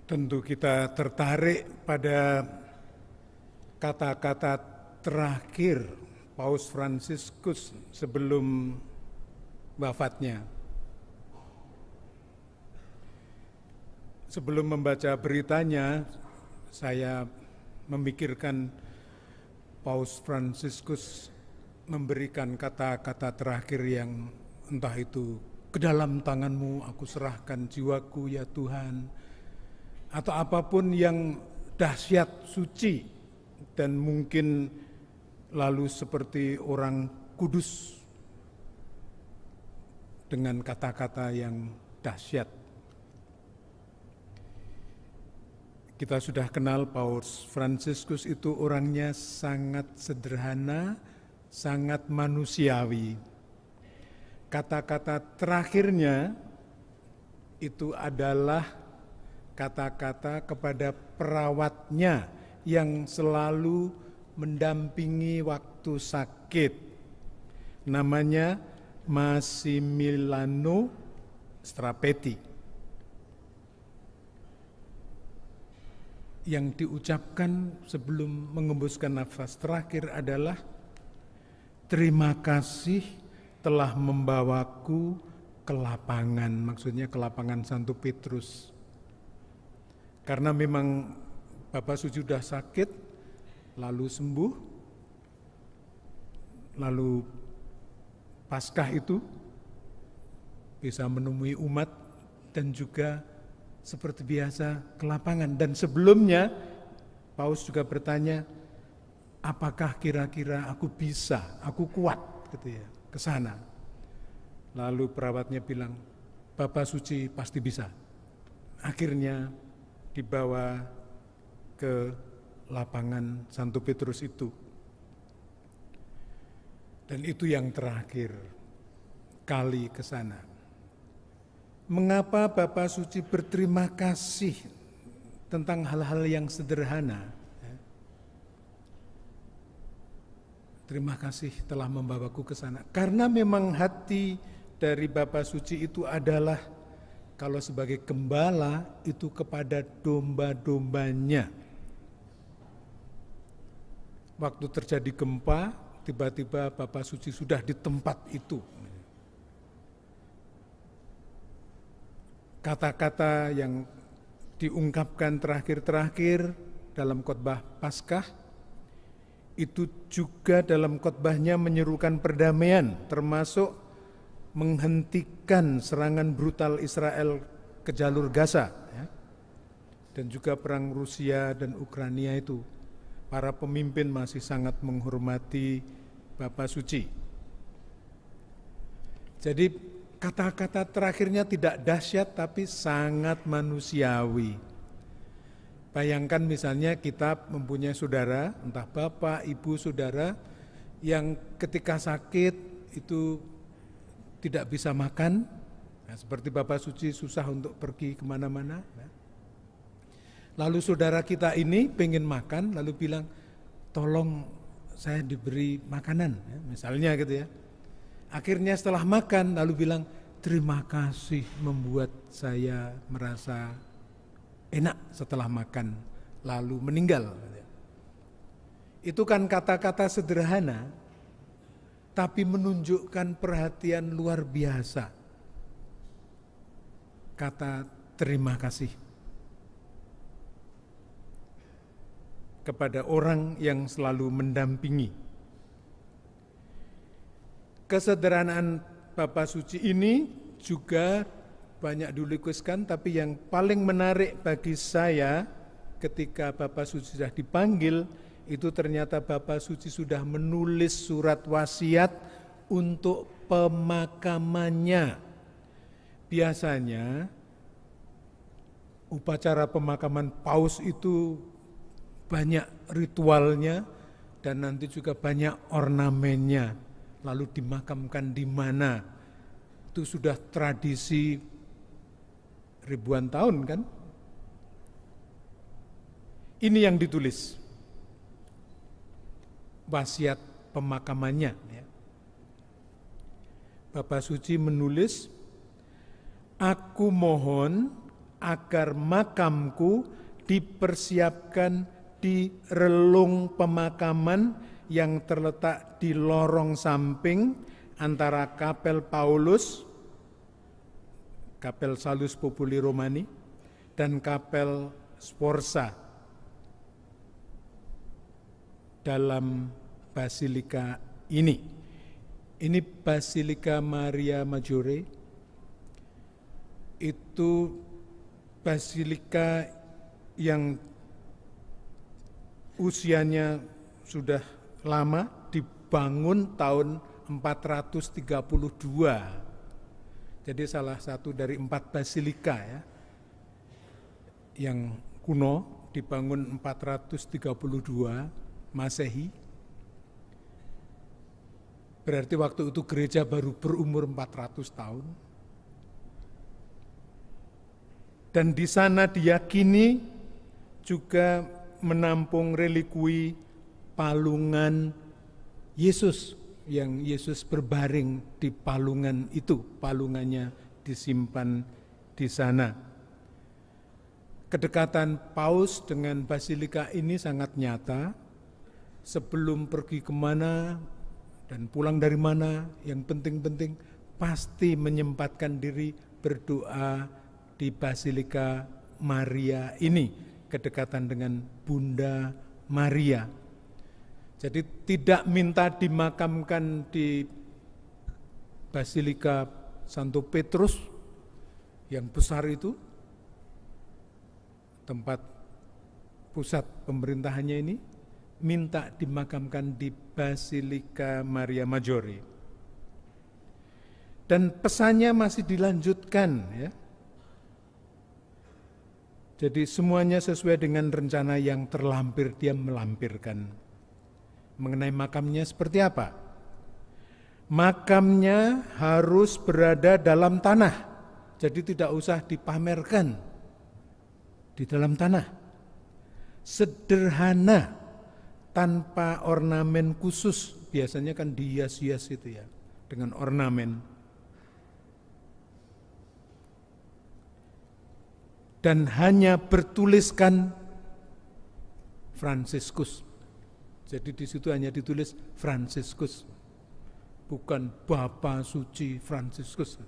Tentu kita tertarik pada kata-kata terakhir Paus Fransiskus sebelum wafatnya. Sebelum membaca beritanya, saya memikirkan Paus Fransiskus memberikan kata-kata terakhir yang entah itu, "Ke dalam tangan-Mu aku serahkan jiwaku ya Tuhan," atau apapun yang dahsyat, suci, dan mungkin lalu seperti orang kudus dengan kata-kata yang dahsyat. Kita sudah kenal Paus Fransiskus itu orangnya sangat sederhana, sangat manusiawi. Kata-kata terakhirnya itu adalah kata-kata kepada perawatnya yang selalu mendampingi waktu sakit. Namanya Massimiliano Strapetti. Yang diucapkan sebelum mengembuskan nafas terakhir adalah, "Terima kasih telah membawaku ke lapangan," maksudnya ke lapangan Santo Petrus. Karena memang Bapak Suci sudah sakit, lalu sembuh, lalu Paskah itu bisa menemui umat dan juga seperti biasa ke lapangan. Dan sebelumnya Paus juga bertanya, apakah kira-kira aku bisa, aku kuat gitu ya, ke sana. Lalu perawatnya bilang, Bapak Suci pasti bisa. Akhirnya dibawa ke lapangan Santo Petrus itu. Dan itu yang terakhir kali ke sana. Mengapa Bapak Suci berterima kasih tentang hal-hal yang sederhana? Terima kasih telah membawaku ke sana. Karena memang hati dari Bapak Suci itu adalah kalau sebagai gembala itu kepada domba-dombanya. Waktu terjadi gempa, tiba-tiba Bapak Suci sudah di tempat itu. Kata-kata yang diungkapkan terakhir-terakhir dalam khotbah Paskah, itu juga dalam khotbahnya menyerukan perdamaian, termasuk menghentikan serangan brutal Israel ke jalur Gaza, ya. Dan juga perang Rusia dan Ukraina itu. Para pemimpin masih sangat menghormati Bapak Suci. Jadi kata-kata terakhirnya tidak dahsyat tapi sangat manusiawi. Bayangkan misalnya kita mempunyai saudara, entah bapak, ibu, saudara, yang ketika sakit itu tidak bisa makan, nah, seperti Bapak Suci susah untuk pergi kemana-mana. Lalu saudara kita ini pengen makan, lalu bilang, tolong saya diberi makanan, ya, misalnya gitu ya. Akhirnya setelah makan, lalu bilang, terima kasih membuat saya merasa enak setelah makan, lalu meninggal. Itu kan kata-kata sederhana, tapi menunjukkan perhatian luar biasa. Kata terima kasih kepada orang yang selalu mendampingi. Kesederhanaan Bapak Suci ini juga banyak dilukiskan, tapi yang paling menarik bagi saya ketika Bapak Suci sudah dipanggil, itu ternyata Bapak Suci sudah menulis surat wasiat untuk pemakamannya. Biasanya upacara pemakaman paus itu banyak ritualnya dan nanti juga banyak ornamennya. Lalu dimakamkan di mana? Itu sudah tradisi ribuan tahun kan? Ini yang ditulis. Wasiat pemakamannya. Ya. Bapak Suci menulis, aku mohon agar makamku dipersiapkan di relung pemakaman yang terletak di lorong samping antara Kapel Paulus, Kapel Salus Populi Romani, dan Kapel Sforza dalam basilika ini. Ini Basilika Maria Maggiore, itu basilika yang usianya sudah lama, dibangun tahun 432. Jadi salah satu dari 4 basilika ya, yang kuno, dibangun 432 Masehi. Berarti waktu itu gereja baru berumur 400 tahun. Dan di sana diyakini juga menampung relikui palungan Yesus, yang Yesus berbaring di palungan itu, palungannya disimpan di sana. Kedekatan Paus dengan basilika ini sangat nyata. Sebelum pergi kemana dan pulang dari mana, yang penting-penting pasti menyempatkan diri berdoa di Basilika Maria ini, kedekatan dengan Bunda Maria. Jadi tidak minta dimakamkan di Basilika Santo Petrus yang besar itu, tempat pusat pemerintahannya ini, minta dimakamkan di Basilika Maria Maggiore. Dan pesannya masih dilanjutkan ya. Jadi semuanya sesuai dengan rencana yang terlampir, dia melampirkan. Mengenai makamnya seperti apa? Makamnya harus berada dalam tanah. Jadi tidak usah dipamerkan di dalam tanah. Sederhana, tanpa ornamen khusus. Biasanya kan dihias-hias itu ya, dengan ornamen. Dan hanya bertuliskan Fransiskus. Jadi di situ hanya ditulis Fransiskus, bukan Bapa Suci Fransiskus.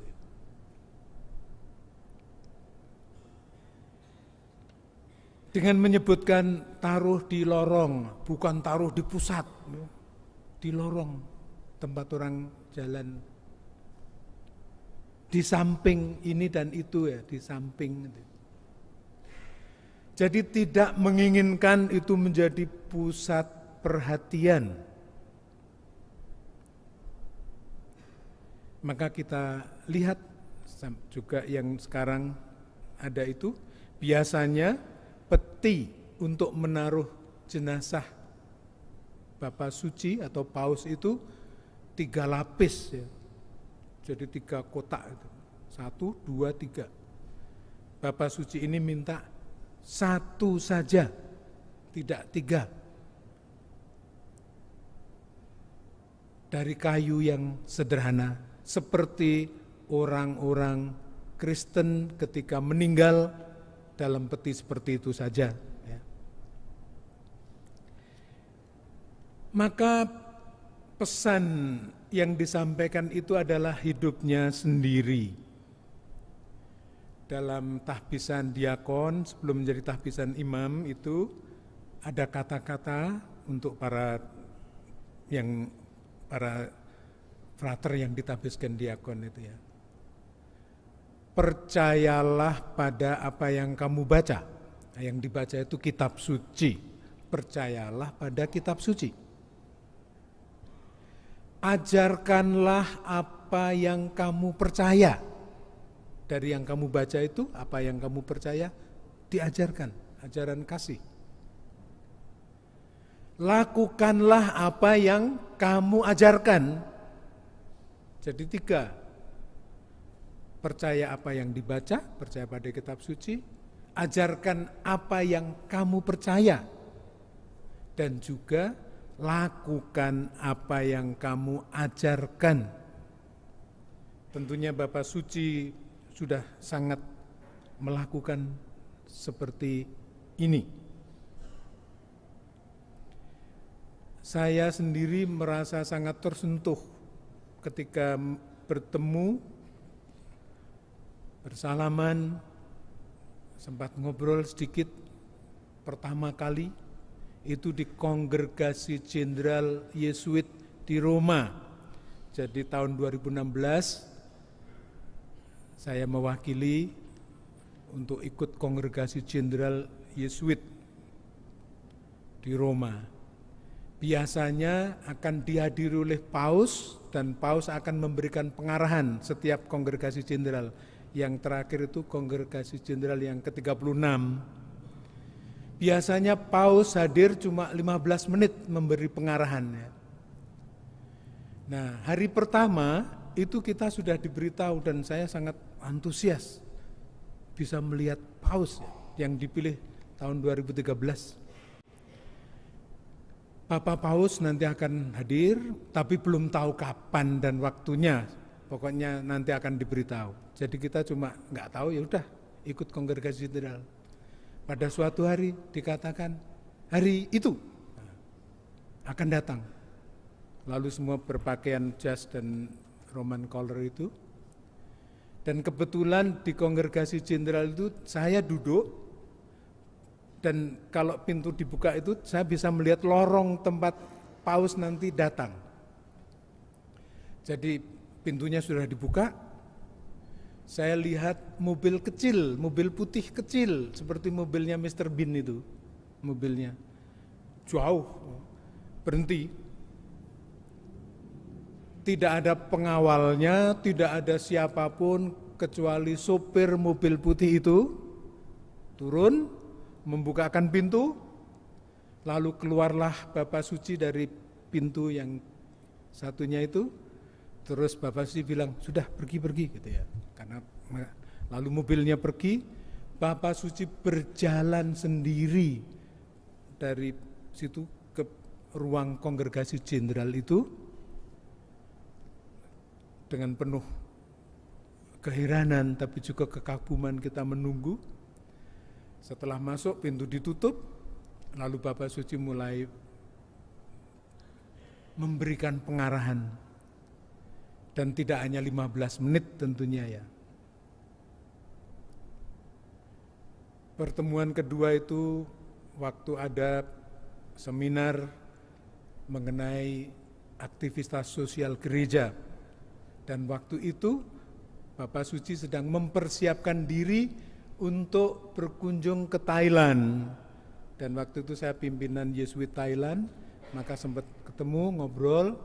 Dengan menyebutkan taruh di lorong, bukan taruh di pusat, di lorong tempat orang jalan, di samping ini dan itu ya, di samping. Jadi tidak menginginkan itu menjadi pusat perhatian. Maka kita lihat juga yang sekarang ada itu, biasanya peti untuk menaruh jenazah Bapa Suci atau Paus itu 3 lapis ya. Jadi 3 kotak itu. 1, 2, 3. Bapa Suci ini minta 1 saja, tidak 3. Dari kayu yang sederhana, seperti orang-orang Kristen ketika meninggal dalam peti seperti itu saja. Ya. Maka pesan yang disampaikan itu adalah hidupnya sendiri. Dalam tahbisan diakon, sebelum menjadi tahbisan imam itu ada kata-kata untuk para frater yang ditahbiskan diakon itu ya. Percayalah pada apa yang kamu baca. Yang dibaca itu kitab suci. Percayalah pada kitab suci. Ajarkanlah apa yang kamu percaya. Dari yang kamu baca itu, apa yang kamu percaya, diajarkan. Ajaran kasih. Lakukanlah apa yang kamu ajarkan. Jadi 3. Percaya apa yang dibaca, percaya pada kitab suci, ajarkan apa yang kamu percaya, dan juga lakukan apa yang kamu ajarkan. Tentunya Bapak Suci sudah sangat melakukan seperti ini. Saya sendiri merasa sangat tersentuh ketika bertemu, bersalaman, sempat ngobrol sedikit pertama kali itu di Kongregasi Jenderal Yesuit di Roma. Jadi tahun 2016 saya mewakili untuk ikut Kongregasi Jenderal Yesuit di Roma. Biasanya akan dihadiri oleh Paus dan Paus akan memberikan pengarahan setiap Kongregasi Jenderal. Yang terakhir itu Kongregasi Jenderal yang ke-36. Biasanya Paus hadir cuma 15 menit memberi pengarahan. Nah, hari pertama itu kita sudah diberitahu dan saya sangat antusias bisa melihat Paus yang dipilih tahun 2013. Bapak Paus nanti akan hadir, tapi belum tahu kapan dan waktunya. Pokoknya nanti akan diberitahu. Jadi kita cuma nggak tahu, ya udah ikut Kongregasi Jenderal. Pada suatu hari dikatakan hari itu akan datang. Lalu semua berpakaian jas dan Roman collar itu. Dan kebetulan di Kongregasi Jenderal itu saya duduk. Dan kalau pintu dibuka itu saya bisa melihat lorong tempat Paus nanti datang. Jadi pintunya sudah dibuka, saya lihat mobil kecil, mobil putih kecil seperti mobilnya Mr. Bean itu, mobilnya jauh berhenti. Tidak ada pengawalnya, tidak ada siapapun kecuali sopir mobil putih itu turun, membukakan pintu, lalu keluarlah Bapak Suci dari pintu yang satunya itu, terus Bapak Suci bilang, sudah pergi gitu ya. Karena lalu mobilnya pergi, Bapak Suci berjalan sendiri dari situ ke ruang Kongregasi Jenderal itu dengan penuh keheranan tapi juga kekaguman kita menunggu. Setelah masuk pintu ditutup, lalu Bapak Suci mulai memberikan pengarahan. Dan tidak hanya 15 menit tentunya ya. Pertemuan kedua itu waktu ada seminar mengenai aktivitas sosial gereja. Dan waktu itu Bapak Suci sedang mempersiapkan diri untuk berkunjung ke Thailand. Dan waktu itu saya pimpinan Yesuit Thailand, maka sempat ketemu, ngobrol,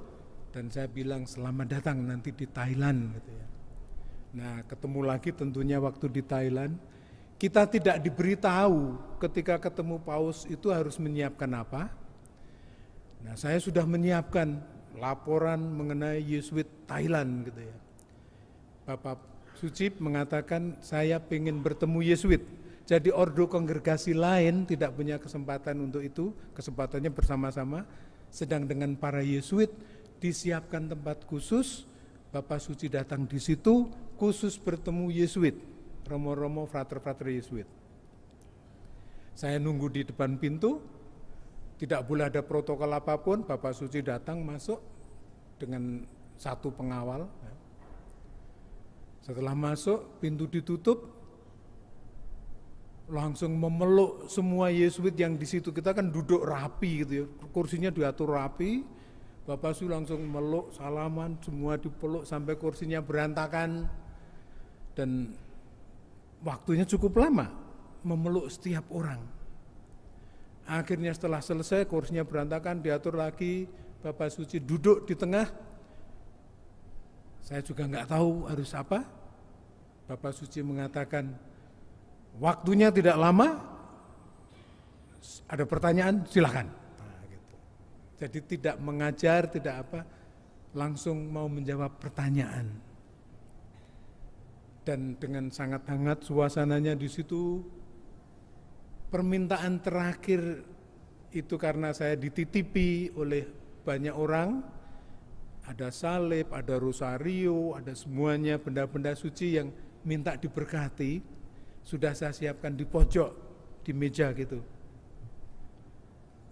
dan saya bilang selamat datang nanti di Thailand gitu ya. Nah, ketemu lagi tentunya waktu di Thailand. Kita tidak diberitahu ketika ketemu Paus itu harus menyiapkan apa. Nah, saya sudah menyiapkan laporan mengenai Yesuit Thailand gitu ya. Bapak Suci mengatakan saya ingin bertemu Yesuit. Jadi ordo kongregasi lain tidak punya kesempatan untuk itu, kesempatannya bersama-sama. Sedang dengan para Yesuit disiapkan tempat khusus, Bapak Suci datang di situ khusus bertemu Yesuit, romo-romo frater-frater Yesuit. Saya nunggu di depan pintu, tidak boleh ada protokol apapun, Bapak Suci datang masuk dengan satu pengawal. Setelah masuk, pintu ditutup, langsung memeluk semua Yesuit yang di situ. Kita kan duduk rapi gitu ya, kursinya diatur rapi. Bapak Suci langsung meluk, salaman, semua dipeluk sampai kursinya berantakan. Dan waktunya cukup lama, memeluk setiap orang. Akhirnya setelah selesai, kursinya berantakan, diatur lagi, Bapak Suci duduk di tengah. Saya juga nggak tahu harus apa. Bapak Suci mengatakan, waktunya tidak lama, ada pertanyaan silakan. Nah, gitu. Jadi tidak mengajar, tidak apa, langsung mau menjawab pertanyaan. Dan dengan sangat hangat suasananya di situ. Permintaan terakhir itu karena saya dititipi oleh banyak orang. Ada salib, ada rosario, ada semuanya benda-benda suci yang minta diberkati. sudah saya siapkan di pojok, di meja gitu.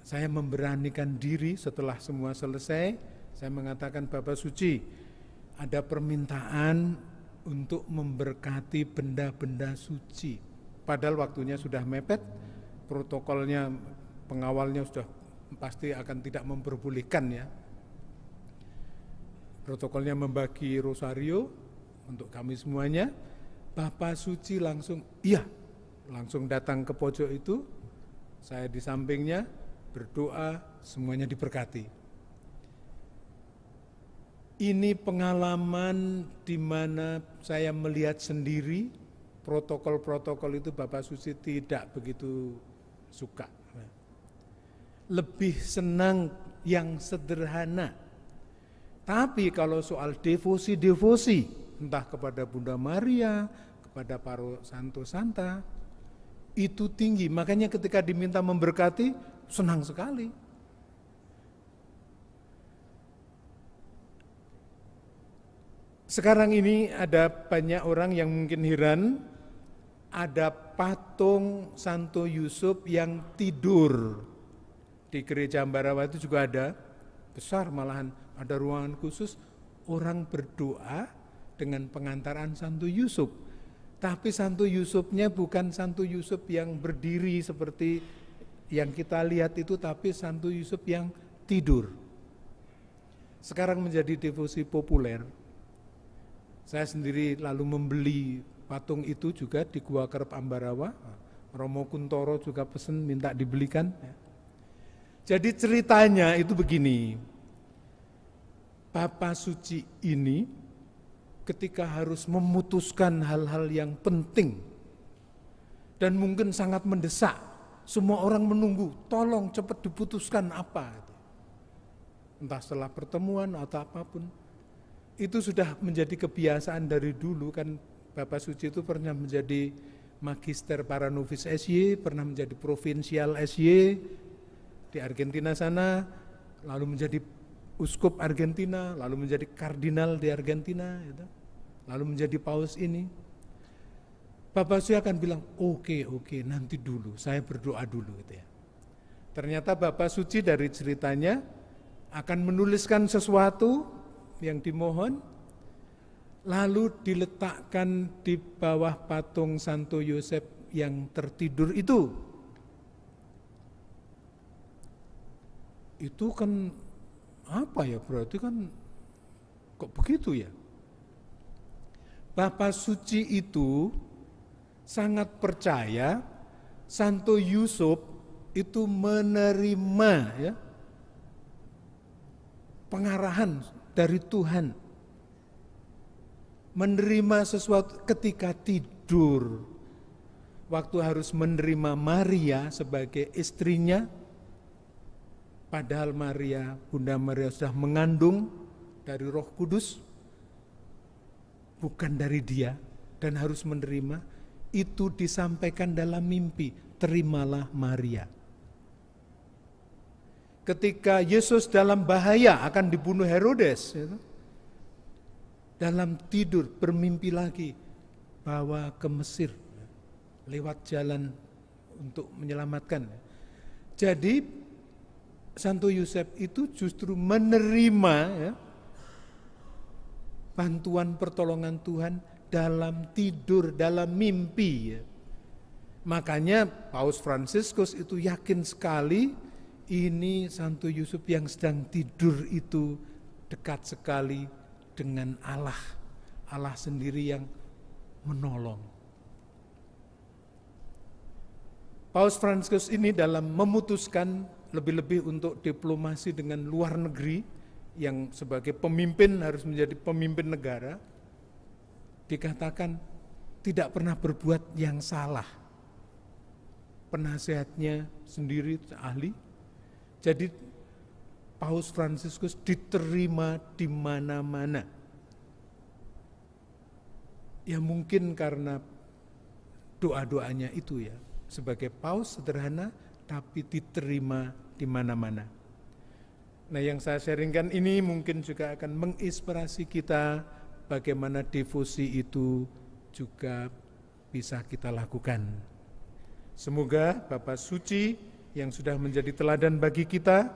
Saya memberanikan diri setelah semua selesai, saya mengatakan, Bapak Suci, ada permintaan untuk memberkati benda-benda suci. Padahal waktunya sudah mepet, protokolnya, pengawalnya sudah pasti akan tidak memperbolehkan ya. Protokolnya membagi rosario untuk kami semuanya. Bapak Suci langsung, iya, langsung datang ke pojok itu, saya di sampingnya, berdoa, semuanya diberkati. Ini pengalaman di mana saya melihat sendiri protokol-protokol itu Bapak Suci tidak begitu suka. Lebih senang yang sederhana. Tapi kalau soal devosi-devosi, entah kepada Bunda Maria, kepada para santo santa, itu tinggi. Makanya ketika diminta memberkati, senang sekali. Sekarang ini ada banyak orang yang mungkin heran, ada patung Santo Yusuf yang tidur. Di gereja Ambarawa itu juga ada, besar malahan, ada ruangan khusus, orang berdoa dengan pengantaran Santo Yusuf. Tapi Santo Yusufnya bukan Santo Yusuf yang berdiri seperti yang kita lihat itu, tapi Santo Yusuf yang tidur. Sekarang menjadi devosi populer. Saya sendiri lalu membeli patung itu juga di Gua Kerep Ambarawa. Romo Kuntoro juga pesen minta dibelikan. Jadi ceritanya itu begini. Bapak Suci ini ketika harus memutuskan hal-hal yang penting dan mungkin sangat mendesak, semua orang menunggu, tolong cepat diputuskan apa. Entah setelah pertemuan atau apapun. Itu sudah menjadi kebiasaan dari dulu kan. Bapak Suci itu pernah menjadi magister para novis SY, pernah menjadi provinsial SY di Argentina sana, lalu menjadi uskup Argentina, lalu menjadi kardinal di Argentina, gitu. Lalu menjadi paus ini. Bapak Suci akan bilang, oke, nanti dulu, saya berdoa dulu. Gitu ya. Ternyata Bapak Suci dari ceritanya akan menuliskan sesuatu yang dimohon, lalu diletakkan di bawah patung Santo Yosef yang tertidur itu. Itu kan apa ya, berarti kan kok begitu ya? Bapak Suci itu sangat percaya Santo Yusuf itu menerima ya pengarahan dari Tuhan, menerima sesuatu ketika tidur, waktu harus menerima Maria sebagai istrinya, padahal Bunda Maria sudah mengandung dari Roh Kudus, bukan dari dia, dan harus menerima, itu disampaikan dalam mimpi, terimalah Maria. Ketika Yesus dalam bahaya akan dibunuh Herodes, dalam tidur bermimpi lagi bawa ke Mesir lewat jalan untuk menyelamatkan. Jadi Santo Yosef itu justru menerima ya, bantuan pertolongan Tuhan dalam tidur, dalam mimpi. Ya. Makanya Paus Fransiskus itu yakin sekali ini Santo Yusuf yang sedang tidur itu dekat sekali dengan Allah. Allah sendiri yang menolong. Paus Fransiskus ini dalam memutuskan lebih-lebih untuk diplomasi dengan luar negeri yang sebagai pemimpin harus menjadi pemimpin negara, dikatakan tidak pernah berbuat yang salah. Penasehatnya sendiri ahli. Jadi Paus Fransiskus diterima di mana-mana. Ya mungkin karena doa-doanya itu ya, sebagai paus sederhana tapi diterima di mana-mana. Nah, yang saya sharingkan ini mungkin juga akan menginspirasi kita bagaimana devosi itu juga bisa kita lakukan. Semoga Bapa Suci yang sudah menjadi teladan bagi kita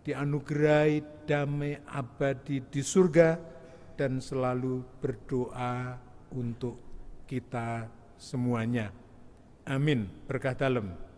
dianugerahi damai abadi di surga dan selalu berdoa untuk kita semuanya. Amin. Berkah dalem.